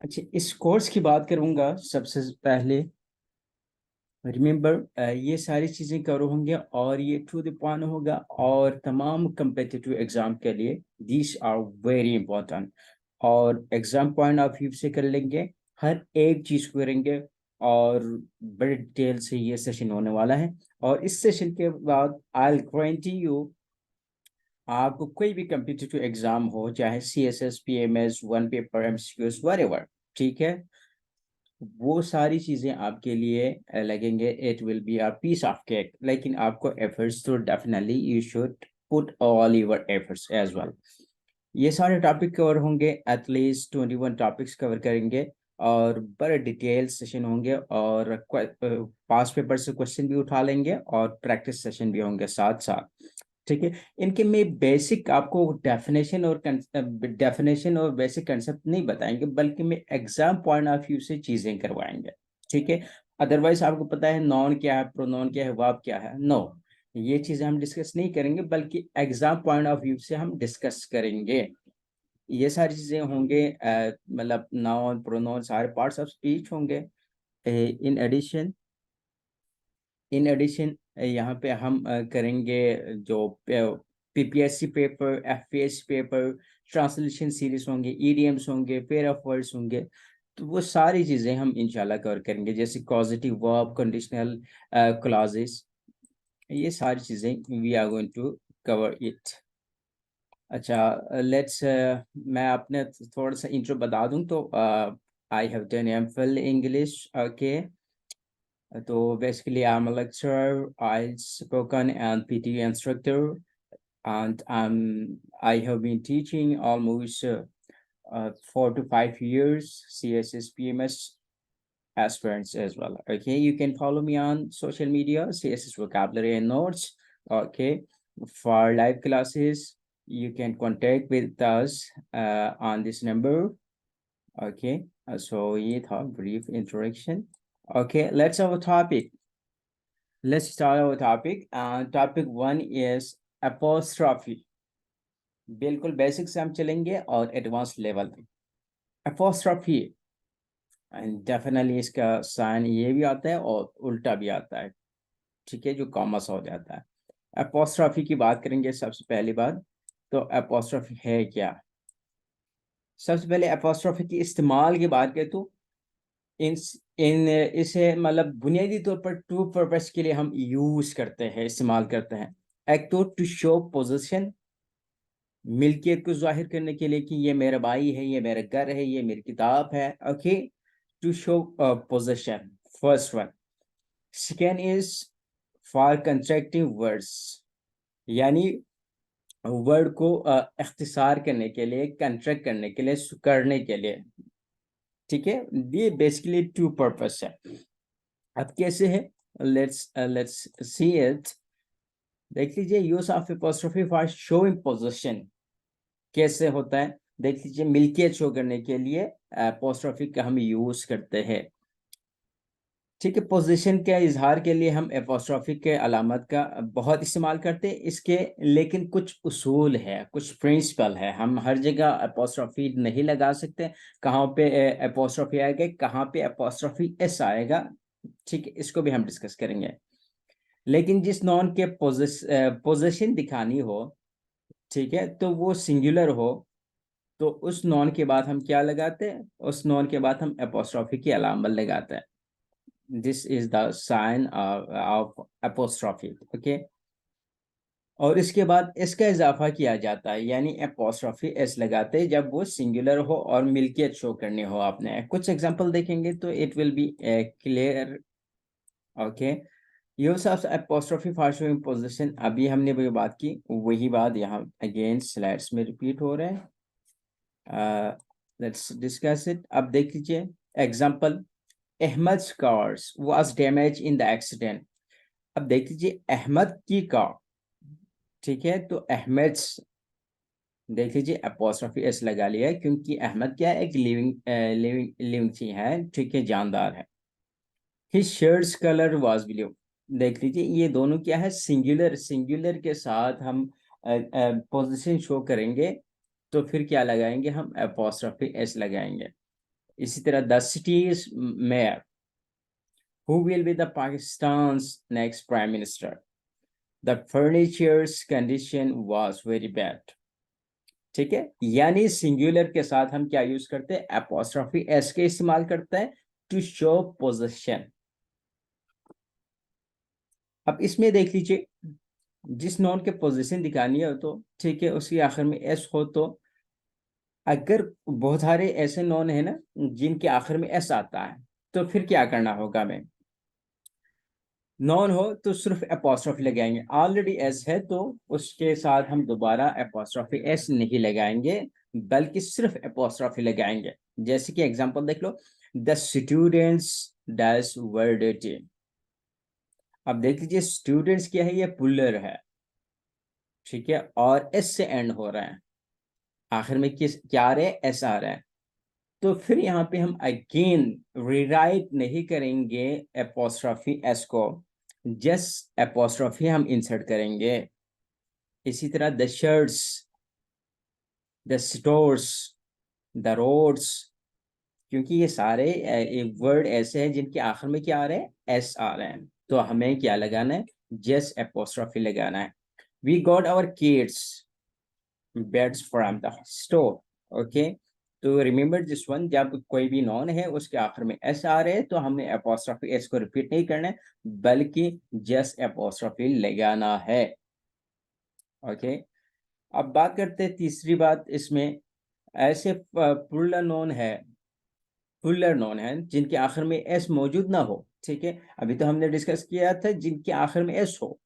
अच्छा, इस कोर्स की बात करूंगा सबसे पहले। रिमेंबर, ये सारी चीज़ें करो होंगे और ये टू द पॉइंट होगा, और तमाम कम्पिटिटिव एग्जाम के लिए दीज आर वेरी इंपॉर्टेंट। और एग्जाम पॉइंट ऑफ व्यू से कर लेंगे, हर एक चीज़ को करेंगे, और बड़े डिटेल से ये सेशन होने वाला है। और इस सेशन के बाद आई विल गारंटी यू, आपको कोई भी कम्पिटिटिव एग्जाम हो, चाहे CSS, PMS, one paper, MCQs, whatever, ठीक है, वो सारी चीजें आपके लिए लगेंगे। It will be a piece of cake, लेकिन आपको एफर्ट्स तो definitely you should put all your efforts as well. ये सारे टॉपिक कवर होंगे, एटलीस्ट 21 टॉपिक्स कवर करेंगे, और बड़े डिटेल सेशन होंगे, और पास पेपर से क्वेश्चन भी उठा लेंगे, और प्रैक्टिस सेशन भी होंगे साथ साथ। ठीक है, इनके में बेसिक आपको डेफिनेशन और बेसिक कंसेप्ट नहीं बताएंगे, बल्कि में एग्जाम पॉइंट ऑफ व्यू से चीजें करवाएंगे। ठीक है, अदरवाइज आपको पता है नॉन क्या है, प्रोनाउन क्या है, वर्ब क्या है, नो, ये चीजें हम डिस्कस नहीं करेंगे, बल्कि एग्जाम पॉइंट ऑफ व्यू से हम डिस्कस करेंगे। ये सारी चीजें होंगे, मतलब नाउन, प्रोनाउन, सारे पार्ट्स ऑफ स्पीच होंगे। इन एडिशन यहाँ पे हम करेंगे जो PPSC paper, FPSC paper, translation series होंगे, EDMs होंगे, पेयर ऑफ वर्ड्स होंगे। तो वो सारी चीज़ें हम इंशाल्लाह कवर करेंगे, जैसे पॉजिटिव वर्ब, कंडीशनल क्लॉजेस, ये सारी चीज़ें we are going to cover it. अच्छा, लेट्स मैं अपने थोड़ा सा इंट्रो बता दूं तो I have done MPhil English, okay. So basically, I'm a lecturer, I spoken and PT instructor, and I have been teaching almost 4 to 5 years CSS PMS aspirants as well. Okay, you can follow me on social media, CSS vocabulary and notes. Okay, for live classes, you can contact with us on this number. Okay, so ये था brief introduction. Okay, let's have a topic. Let's start our topic. Topic 1 is apostrophe. बिल्कुल basic से हम चलेंगे और advance level पे। apostrophe, and definitely इसका sign ये भी आता है और उल्टा भी आता है, ठीक है, जो कॉमा सा हो जाता है। apostrophe की बात करेंगे सबसे पहली बात, तो apostrophe है क्या। सबसे पहले apostrophe की इस्तेमाल की बात करें तो इन इन इसे मतलब बुनियादी तौर पर टू पर्पस के लिए हम यूज करते हैं, इस्तेमाल करते हैं। एक तो टू शो पोजीशन, मिल्कियत को जाहिर करने के लिए कि ये मेरा भाई है, ये मेरा घर है, ये मेरी किताब है। Okay, to show position, first one. Second is for constructive words, यानी वर्ड को इख्तिसार करने के लिए, कंस्ट्रक्ट करने के लिए, करने के लिए। ठीक है, ये बेसिकली टू पर्पस है। अब कैसे है, लेट्स सी इट। देख लीजिए, use of apostrophe for showing position कैसे होता है। देख लीजिए, मिल्कियत शो करने के लिए एपोस्ट्रोफी का हम यूज करते हैं। ठीक है, पोजीशन के इजहार के लिए हम एपोस्ट्रोफी के अलामत का बहुत इस्तेमाल करते हैं इसके, लेकिन कुछ उसूल है, कुछ प्रिंसिपल है, हम हर जगह एपोस्ट्रोफी नहीं लगा सकते। कहाँ पे एपोस्ट्रोफी आएगा, कहाँ पे एपोस्ट्रोफी एस आएगा, ठीक है, इसको भी हम डिस्कस करेंगे। लेकिन जिस नॉन के पोजीशन दिखानी हो, ठीक है, तो वो सिंगुलर हो, तो उस नॉन के बाद हम क्या लगाते हैं, उस नॉन के बाद हम एपोस्ट्रोफी की अलामत लगाते हैं। This is the sign of apostrophe, okay. और इसके बाद इसका इजाफा किया जाता है, यानी एपोस्ट्रोफी एस लगाते हैं जब वो सिंगुलर हो और मिल्कियत शो करनी हो। आपने कुछ एग्जांपल देखेंगे तो it will B clear, okay. Use of apostrophe for showing position, अभी हमने वही बात की, वही बात यहाँ अगेन स्लाइड्स में रिपीट हो रहा है। Let's discuss it. अब देख लीजिए example, Ahmad cars was damage in the accident. अब देख लीजिए अहमद की कार, ठीक है, तो अहमद, देख लीजिए अपोस्ट्रोफी एस लगा लिया है, क्योंकि अहमद क्या है, एक लिविंग लिविंग थी है, ठीक है, जानदार है। His shirts colour was blue. देख लीजिए ये दोनों क्या है, सिंगुलर, सिंगुलर के साथ हम पोजीशन शो करेंगे, तो फिर क्या लगाएंगे, हम एपोस्ट्रोफी एस लगाएंगे। इसी तरह the cities mayor, who will be the Pakistan's next prime minister, the furnitures condition was very bad. ठीक है, यानी सिंगुलर के साथ हम क्या यूज करते हैं, एपोस्ट्रोफी एस के इस्तेमाल करते हैं टू शो पोजीशन। अब इसमें देख लीजिए, जिस नॉन के पोजीशन दिखानी हो तो ठीक है, उसके आखिर में एस हो तो, अगर बहुत सारे ऐसे नॉन है ना जिनके आखिर में एस आता है, तो फिर क्या करना होगा हमें, नॉन हो तो सिर्फ एपोस्ट्रोफी लगाएंगे, ऑलरेडी एस है तो उसके साथ हम दोबारा एपोस्ट्रोफी एस नहीं लगाएंगे, बल्कि सिर्फ एपोस्ट्रोफी लगाएंगे। जैसे कि एग्जांपल देख लो, the students dash were dirty। अब देख लीजिए, स्टूडेंट्स क्या है, ये पुलर है, ठीक है, और एस से एंड हो रहा है, आखिर में किस क्या आ रहा है, एस आ रहा है। तो फिर यहाँ पे हम अगेन रिराइट नहीं करेंगे एपोस्ट्रोफी एस को, जस्ट एपोस्ट्रोफी हम इंसर्ट करेंगे। इसी तरह the shirts, the stores, the roads, क्योंकि ये सारे एक वर्ड ऐसे हैं जिनके आखिर में क्या आ रहे हैं, एस आ रहे हैं, तो हमें क्या लगाना है, जस्ट एपोस्ट्रोफी लगाना है। We got our kids beds from the store. Okay, तो रिमेंबर दिस वन, जब कोई भी नॉन है उसके आखिर में एस आ रहे हैं तो हमने एपोस्ट्रोफी एस को रिपीट नहीं करना है, बल्कि जस्ट एपोस्ट्रोफी लगाना है। ओके, अब बात करते हैं तीसरी बात इसमें, ऐसे प्लूरल नोन है, प्लूरल नोन है जिनके आखिर में एस मौजूद ना हो। ठीक है, अभी तो हमने डिस्कस किया था जिनके आखिर में एस हो,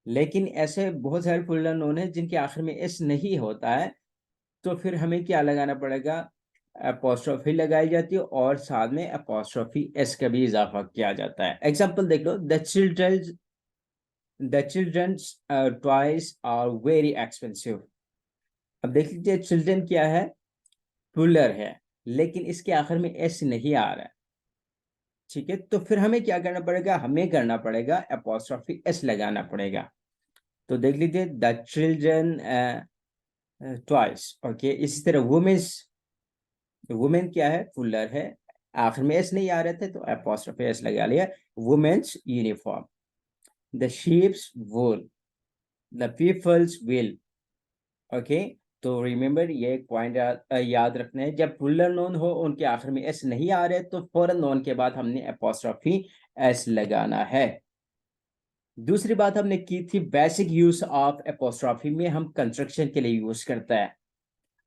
लेकिन ऐसे बहुत सारे प्लूरल नोन है जिनके आखिर में एस नहीं होता है, तो फिर हमें क्या लगाना पड़ेगा, अपोस्ट्रोफी लगाई जाती है और साथ में अपोस्ट्रोफी एस का भी इजाफा किया जाता है। एग्जांपल देख लो, the childrens toys are very expensive. अब देख लीजिए, चिल्ड्रन क्या है, प्लूरल है, लेकिन इसके आखिर में एस नहीं आ रहा है। ठीक है, तो फिर हमें क्या करना पड़ेगा, हमें करना पड़ेगा अपोस्ट्रोफी एस लगाना पड़ेगा। तो देख लीजिए, द चिल्ड्रन ट्वाइस। ओके, इसी तरह वुमेन्स, वुमेन क्या है, प्लूरल है, आखिर में एस नहीं आ रहे थे तो अपोस्ट्रोफी एस लगा लिया, women's uniform, the sheep's wool, the people's will. Okay, तो रिमेंबर ये एक पॉइंट याद रखना है, जब प्लूरल नोन हो उनके आखिर में एस नहीं आ रहे तो फौरन नोन के बाद हमने अपोस्ट्रोफी एस लगाना है। दूसरी बात हमने की थी, बेसिक यूज ऑफ अपोस्ट्रोफी में हम कंस्ट्रक्शन के लिए यूज करता है।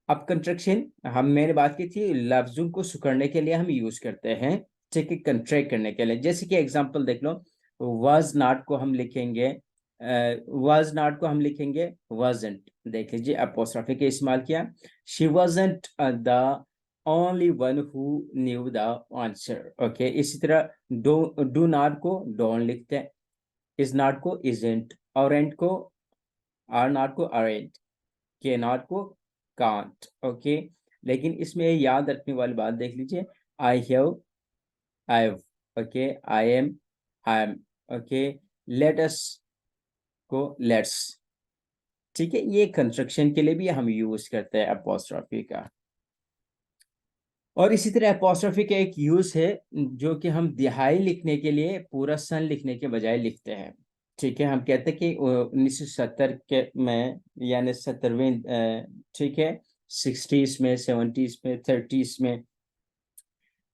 अब कंस्ट्रक्शन हम मैंने बात की थी, लफ्जों को सुकड़ने के लिए हम यूज करते हैं, ठीक है, कंट्रैक्ट करने के लिए। जैसे कि एग्जांपल देख लो, वाज नॉट को हम लिखेंगे, वाज नॉट को हम लिखेंगे वाजंट, देख लीजिए अपोस्ट्रोफी के इस्तेमाल किया, she wasn't the only one who knew the answer. Okay, इसी तरह डू नॉट को डोंट लिखते हैं, इज नॉट को इजेंट, ऑरेंट को आर नॉट को अरेंट, के नॉट को कांट। ओके, लेकिन इसमें याद रखने वाली बात देख लीजिए, I have, I, okay, I am, I am. Okay, let us को लेट्स। ठीक है, ये कंस्ट्रक्शन के लिए भी हम यूज करते हैं अपोस्ट्रोफी का। और इसी तरह अपोस्ट्रोफी का एक यूज है, जो कि हम दिहाई लिखने के लिए पूरा सन लिखने के बजाय लिखते हैं। ठीक है, हम कहते हैं कि 1970 के में, यानी 70वें, ठीक है, 60s में, 70s में, 30s में,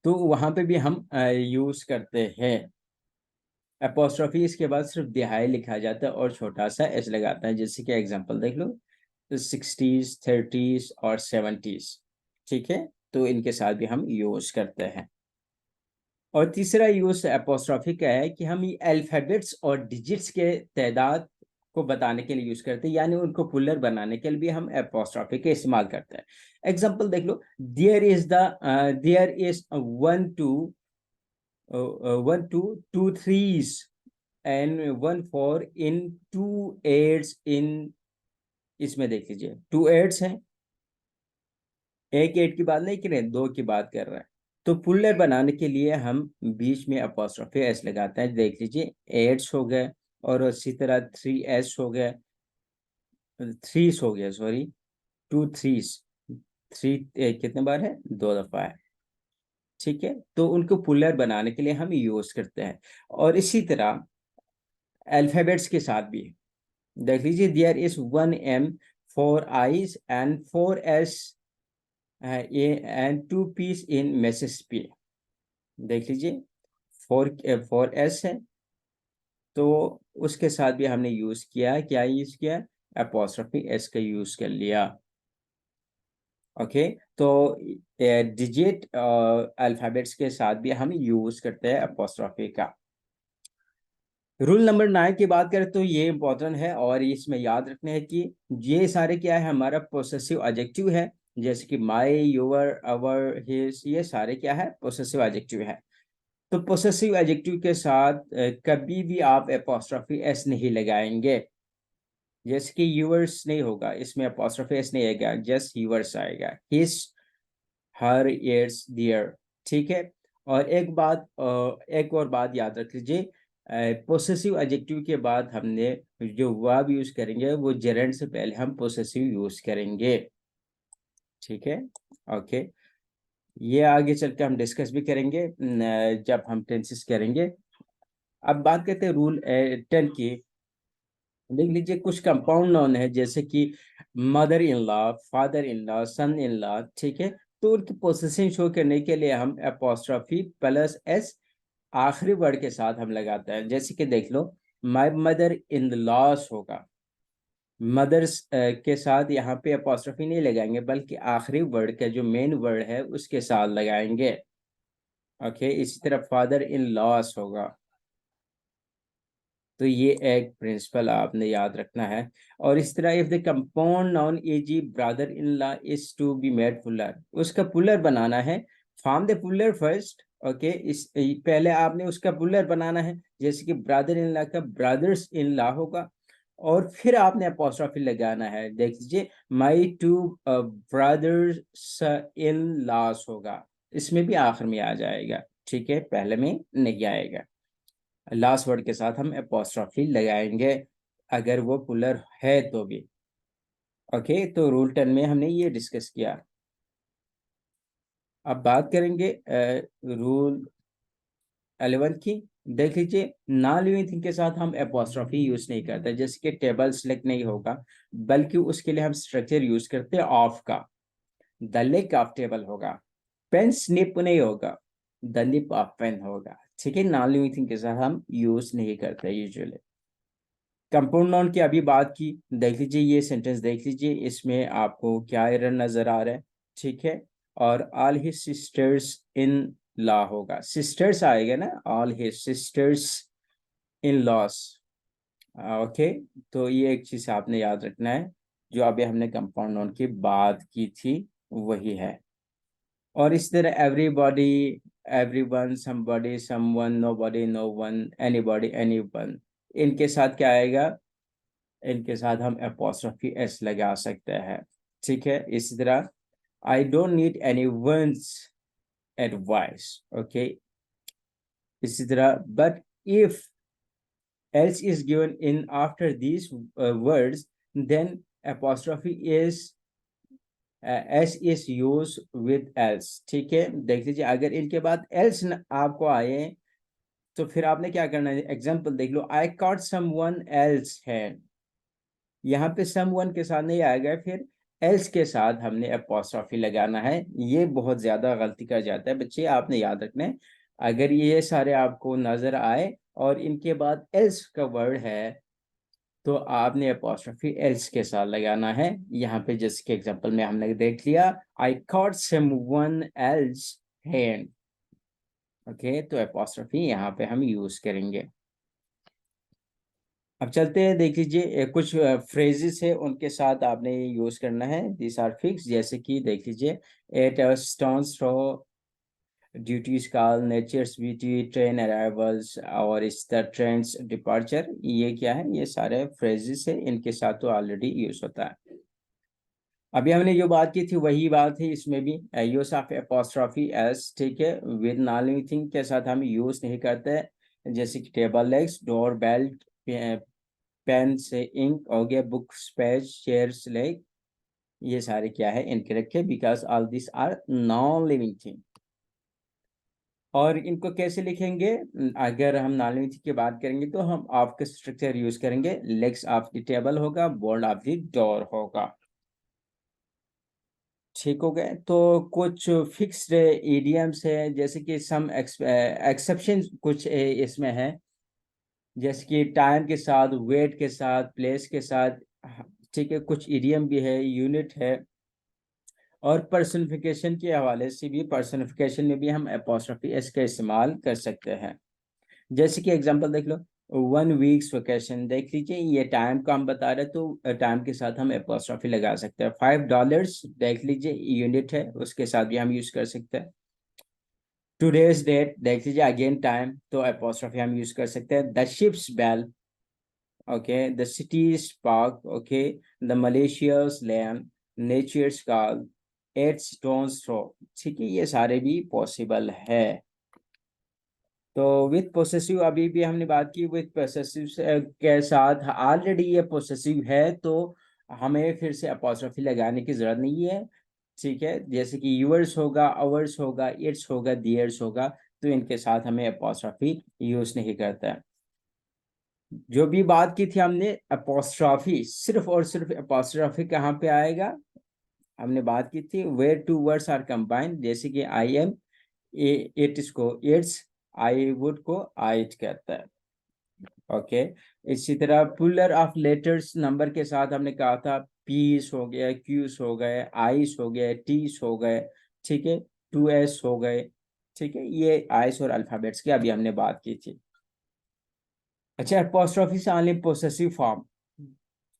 तो वहां पे भी हम यूज करते हैं अपोस्ट्रोफी। इसके बाद सिर्फ दिहाई लिखा जाता है और छोटा सा एस लगाता है, जैसे कि एग्जांपल देख लो, 60s, 30s और 70s। ठीक है, तो इनके साथ भी हम यूज करते हैं। और तीसरा यूज अपोस्ट्रोफी का है कि हम ये अल्फाबेट्स और डिजिट्स के तादाद को बताने के लिए यूज करते हैं, यानी उनको पुलर बनाने के लिए भी हम अपोस्ट्रोफी का इस्तेमाल करते हैं। एग्जांपल देख लो, there is one two two threes and one four in two eights in, इसमें देख लीजिए टू एट्स है, एक एट की बात नहीं कर रहे हैं, दो की बात कर रहे हैं। तो पुलर बनाने के लिए हम बीच में अपोस्ट्रोफी एस लगाते हैं, देख लीजिए एट्स हो गए, और इसी तरह थ्री एस हो गए, थ्रीस हो गया, सॉरी, टू थ्रीस, थ्री कितने बार है, दो दफा है। ठीक है, तो उनको पुलर बनाने के लिए हम यूज करते हैं। और इसी तरह अल्फाबेट्स के साथ भी देख लीजिए, there is 1 M, 4 I's and 4 S a and 2 P's in message P। देख लीजिए, 4 S है, तो उसके साथ भी हमने यूज किया है, क्या यूज किया, अपोस्ट्रोफी S का यूज कर लिया। ओके, तो डिजिट अल्फाबेट्स के साथ भी हम यूज करते हैं अपोस्ट्रोफी का। रूल नंबर 9 की बात करें तो ये इंपॉर्टेंट है, और इसमें याद रखना है कि ये सारे क्या है, हमारा पोसेसिव एडजेक्टिव है। जैसे कि माई, योर, अवर, हिज, ये सारे क्या है, पोसेसिव एडजेक्टिव है। तो पोसेसिव एडजेक्टिव के साथ कभी भी आप एपोस्ट्रोफी एस नहीं लगाएंगे। जैसे कि यूवर्स नहीं होगा, इसमें एपोस्ट्रोफी एस नहीं आएगा, जस्ट यूवर्स आएगा, हिज, हर, इट्स, देयर। ठीक है। और एक और बात याद रख लीजिए, पोसेसिव एडजेक्टिव के बाद हमने जो वर्ब यूज करेंगे वो जेरेंड से पहले हम पोसेसिव यूज करेंगे। ठीक है। ओके, ये आगे चल के हम डिस्कस भी करेंगे जब हम टेंसेस करेंगे। अब बात करते हैं रूल 10 की। देख लीजिए, कुछ कंपाउंड नाउन है जैसे कि mother in law, father in law, son in law. ठीक है, तो उनकी पोसेशन शो करने के लिए हम अपोस्ट्रोफी प्लस एस आखिरी वर्ड के साथ हम लगाते हैं। जैसे कि देख लो, माय मदर इन लॉस होगा, मदर्स के साथ यहाँ पे अपोस्ट्रोफी नहीं लगाएंगे, बल्कि आखिरी वर्ड का जो मेन वर्ड है उसके साथ लगाएंगे। ओके, इसी तरह फादर इन लॉस होगा। तो ये एक प्रिंसिपल आपने याद रखना है। और इस तरह if the compound noun eg brother in law is to be made plural, उसका पुलर बनाना है। Form the plural first. Okay, इस पहले आपने उसका पुलर बनाना है। जैसे कि ब्रदर इन लॉ का ब्रदर्स इन लॉ होगा, और फिर आपने अपोस्ट्रोफी लगाना है। देख लीजिए, my two brothers in laws होगा, इसमें भी आखिर में आ जाएगा। ठीक है, पहले में नहीं आएगा। लास्ट वर्ड के साथ हम अपोस्ट्रोफी लगाएंगे अगर वो पुलर है तो भी। ओके, तो रूल 10 में हमने ये डिस्कस किया। अब बात करेंगे रूल 11 की। देख लीजिए, नॉन लिविंग थिंग के साथ हम अपोस्ट्रोफी यूज नहीं करते। जैसे कि टेबल सेलेक्ट नहीं होगा, बल्कि उसके लिए हम स्ट्रक्चर यूज करते हैं ऑफ का, द लेग ऑफ टेबल होगा। पेन स्निप नहीं होगा, द निप ऑफ पेन होगा। ठीक है, नॉन लिविंग थिंग के साथ हम यूज नहीं करते यूजुअली। कंपाउंड नाउन की अभी बात की, देख लीजिए ये सेंटेंस देख लीजिए, इसमें आपको क्या एरर नजर आ रहा है। ठीक है, और ऑल हिज सिस्टर्स इन लॉ होगा, सिस्टर्स आएगा ना, ऑल हिज सिस्टर्स इन लॉस। ओके, तो ये एक चीज आपने याद रखना है, जो अभी हमने कंपाउंड नाउन की बात की थी वही है। और इस तरह everybody, everyone, somebody, someone, nobody, no one, anybody, anyone, इनके साथ क्या आएगा, इनके साथ हम अपोस्ट्रोफी एस लगा सकते हैं। ठीक है, इसी तरह I don't need any one's advice. Okay, इसी तरह but if else is given in after these words, then apostrophe is s is used with else। ठीक है, देख लीजिए, अगर इनके बाद else आपको आए तो फिर आपने क्या करना है। एग्जाम्पल देख लो, आई caught someone else hand, यहाँ पे someone के साथ नहीं आएगा, फिर else के साथ हमने अपोस्ट्रोफी लगाना है। ये बहुत ज्यादा गलती कर जाता है बच्चे, आपने याद रखना है। अगर ये सारे आपको नजर आए और इनके बाद else का वर्ड है, तो आपने अपोस्ट्रोफी else के साथ लगाना है। यहाँ पे जैसे कि एग्जांपल में हमने देख लिया, आई caught someone else hand। Okay, तो अपोस्ट्रोफी यहाँ पे हम यूज करेंगे। अब चलते हैं, देख लीजिए कुछ फ्रेजेस है उनके साथ आपने यूज करना है, दिस आर फिक्स। जैसे कि देख लीजिए, at a stone's throw, duty's call, nature's beauty, train arrivals, और इस द ट्रेन्स डिपार्चर। ये क्या है, ये सारे फ्रेजेस है, इनके साथ तो ऑलरेडी यूज होता है। अभी हमने जो बात की थी वही बात है इसमें भी, यूज ऑफ एपोस्ट्रोफी एस। ठीक है, विद नॉन लिविंग थिंग के साथ हम यूज नहीं करते। जैसे कि table legs, door belt, pen से इंक हो गया, बुक्स पेज, चेयर्स लेग, ये सारे क्या है, इनके रखे, because all this are non living thing. और इनको कैसे लिखेंगे? अगर हम नालिमिति की बात करेंगे तो हम ऑफ का स्ट्रक्चर यूज करेंगे, लेग्स ऑफ द टेबल होगा, बोल्ड ऑफ द डोर होगा। ठीक हो गए। तो कुछ फिक्स्ड इडियम्स है, जैसे कि सम एक्सेप्शन कुछ इसमें है, जैसे कि टाइम के साथ, वेट के साथ, प्लेस के साथ। ठीक है, कुछ इडियम भी है, यूनिट है। और पर्सनिफिकेशन के हवाले से भी, पर्सनिफिकेशन में भी हम एपोस्ट्रोफी एस का इस्तेमाल कर सकते हैं। जैसे कि एग्जांपल देख लो, 1 वीक्स वेकेशन देख लीजिए, ये टाइम का हम बता रहे, तो टाइम के साथ हम एपोस्ट्रोफी लगा सकते हैं। $5 देख लीजिए, यूनिट है, उसके साथ भी हम यूज कर सकते हैं। टूडेज डेट देख लीजिए, अगेन टाइम, तो एपोस्ट्रोफी हम यूज कर सकते हैं। The ship's bell, okay, the city's park, okay, the Malaysia's land, nature's call, at stone's throw. ठीक है, ये सारे भी पॉसिबल है। तो विथ पोसेसिव अभी भी हमने बात की, विथ पोसेसिव के साथ ऑलरेडी ये पोसेसिव है, तो हमें फिर से अपॉस्ट्रोफी लगाने की जरूरत नहीं है। ठीक है, जैसे कि यूअर्स होगा, आवर्स होगा, इट्स होगा, दियर्स होगा, तो इनके साथ हमें अपॉस्ट्रोफी यूज नहीं करता है। जो भी बात की थी हमने, अपॉस्ट्रोफी सिर्फ और सिर्फ अपॉस्ट्रोफी कहाँ पे आएगा? हमने बात की थी where two words are combined, जैसे कि आई एम, इट को इट्स, आई वुड को आइट कहता है। ओके, इसी तरह पुलर ऑफ लेटर्स नंबर के साथ हमने कहा था, पीस हो गया, क्यूस हो गए, आइस हो गए, टीस हो गए। ठीक है, 2S हो गए। ठीक है, ये आइस और अल्फाबेट्स की अभी हमने बात की थी। अच्छा, अपोस्ट्रोफी से ऑनली पोसेसिव फॉर्म।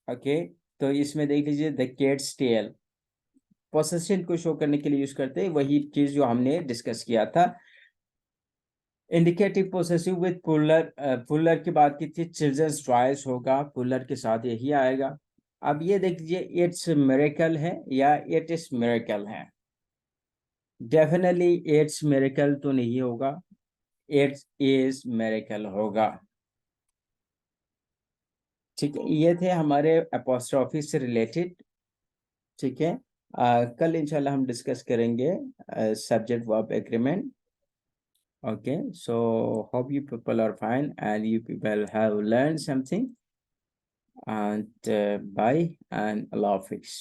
ओके, तो इसमें देख लीजिए, द कैट्स टेल, पोसेशन को शो करने के लिए यूज करते हैं, वही चीज जो हमने डिस्कस किया था। Indicative possessive with puller, puller की बात की थी, चिल्ड्रंस टॉयज होगा, पुलर के साथ यही आएगा। अब ये देख लीजिए, इट्स मिरेकल है या इट इज मिरेकल है? डेफिनेटली इट्स मिरेकल तो नहीं होगा, इट्स इज मिरेकल होगा। ठीक है, ये थे हमारे अपोस्ट्रोफी से रिलेटेड। ठीक है, कल इंशाल्लाह हम डिस्कस करेंगे subject verb agreement. Okay, so hope you people are fine and you people have learned something, and bye and Allah Hafiz.